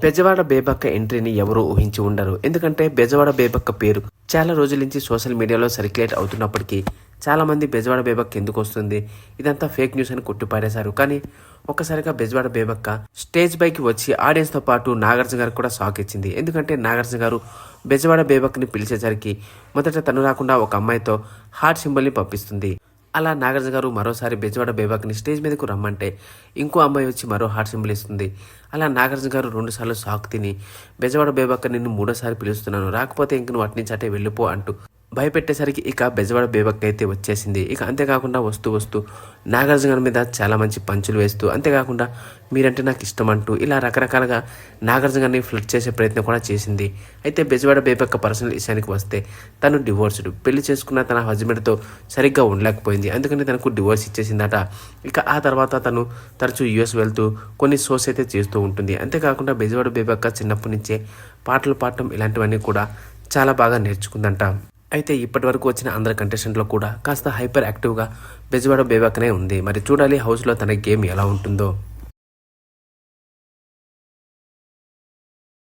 బెజవాడ బేబక్క ఎంట్రీని ఎవరూ ఊహించి ఉండరు. ఎందుకంటే బెజవాడ బేబక్క పేరు చాలా రోజుల నుంచి సోషల్ మీడియాలో సర్క్యులేట్ అవుతున్నప్పటికీ చాలామంది బెజవాడ బేబక్క ఎందుకు వస్తుంది, ఇదంతా ఫేక్ న్యూస్ అని కొట్టిపారేశారు. కానీ ఒక్కసారిగా బెజవాడ బేబక్క స్టేజ్ పైకి వచ్చి ఆడియన్స్తో పాటు నాగార్జున గారికి కూడా షాక్ ఇచ్చింది. ఎందుకంటే నాగార్జున గారు బెజవాడ బేబక్కని పిలిచేసరికి మొదట తను రాకుండా ఒక అమ్మాయితో హార్ట్ సింబల్ని పంపిస్తుంది. అలా నాగార్జున గారు మరోసారి బెజవాడ బేబక్కని స్టేజ్ మీదకు రమ్మంటే ఇంకో అమ్మాయి వచ్చి మరో హార్ట్ సింబల్ ఇస్తుంది. అలా నాగార్జున గారు 2 సార్లు షాక్ తిని బెజవాడ బేబక్క నిన్ను 3వ సారి పిలుస్తున్నాను, రాకపోతే ఇంక నువ్వు అట్నుంచి అటే వెళ్ళిపో అంటూ భయపెట్టేసరికి ఇక బెజవాడ బేబక్క అయితే వచ్చేసింది. ఇక అంతేకాకుండా వస్తూ నాగార్జున గారి మీద చాలా మంచి పంచులు వేస్తూ, అంతేకాకుండా మీరంటే నాకు ఇష్టం అంటూ ఇలా రకరకాలుగా నాగార్జున గారిని ఫ్లర్ట్ చేసే ప్రయత్నం కూడా చేసింది. అయితే బెజవాడ బేబక్క పర్సనల్ విషయానికి వస్తే తను డివోర్స్డ్, పెళ్లి చేసుకున్న తన హస్బెండ్తో సరిగ్గా ఉండలేకపోయింది. అందుకని తనకు డివోర్స్ ఇచ్చేసిందట. ఇక ఆ తర్వాత తను తరచూ యూఎస్ వెళ్తూ కొన్ని షోస్ అయితే చేస్తూ ఉంటుంది. అంతేకాకుండా బెజవాడ బేబక్క చిన్నప్పటి నుంచే పాటలు పాడటం ఇలాంటివన్నీ కూడా చాలా బాగా నేర్చుకుందంట. అయితే ఇప్పటి వరకు వచ్చిన అందరి కంటెస్టెంట్లో కూడా కాస్త హైపర్ యాక్టివ్గా బెజవాడ బేబక్కనే ఉంది. మరి చూడాలి హౌస్లో తన గేమ్ ఎలా ఉంటుందో.